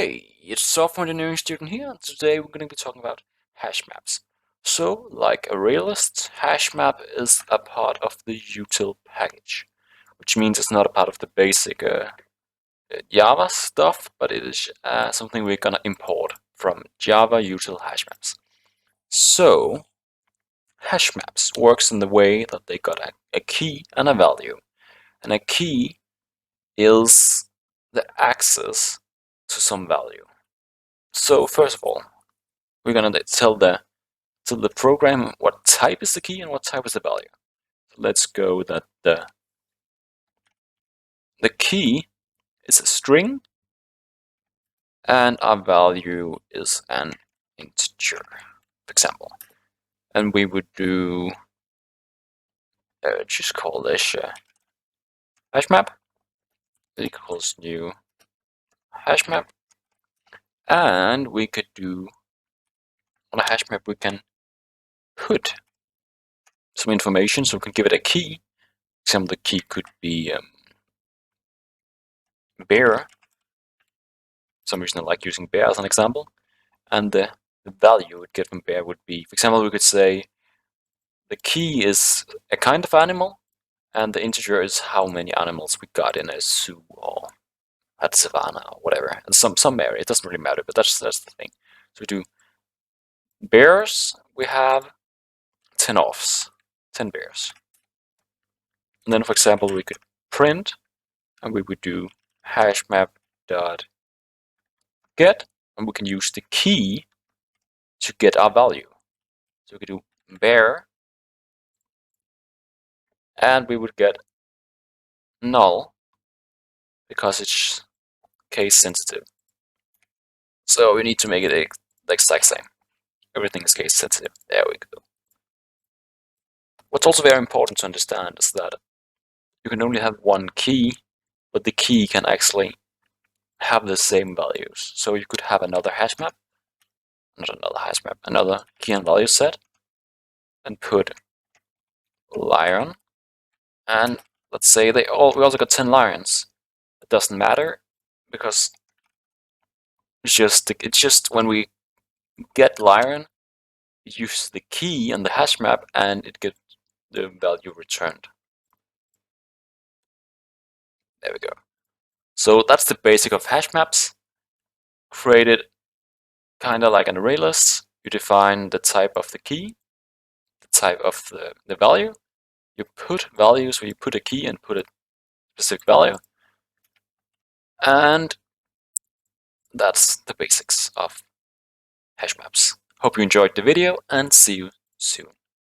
Hey, it's software engineering student here, and today we're going to be talking about hash maps. So, like a realist, hash map is a part of the util package, which means it's not a part of the basic Java stuff, but it is something we're going to import from Java util hash maps. So, hash maps works in the way that they got a key and a value, and a key is the access to some value. So first of all, we're gonna tell the program what type is the key and what type is the value. So let's go that the key is a string and our value is an integer, for example. And we would do just call this hash map equals new hash map, and we could do on a hash map we can put some information, so we can give it a key. For example, the key could be bear. For some reason I like using bear as an example. And the value we'd get from bear would be, for example, we could say the key is a kind of animal, and the integer is how many animals we got in a zoo or at savannah or whatever. And some area, it doesn't really matter, but that's the thing. So we do bears, we have 10 offs, 10 bears. And then, for example, we could print, and we would do hashmap dot get, and we can use the key to get our value. So we could do bear, and we would get null because it's case sensitive. So we need to make it the exact same. Everything is case sensitive. There we go. What's also very important to understand is that you can only have one key, but the key can actually have the same values. So you could have another hash map, another key and value set, and put lion, and let's say we also got 10 lions. It doesn't matter because it's just when we get lion, use the key and the hash map, and it gets the value returned. There we go. So that's the basic of hash maps. Created kind of like an array list. You define the type of the key, the type of the value. You put values where you put a key and put a specific value. And that's the basics of hash maps. Hope you enjoyed the video and see you soon.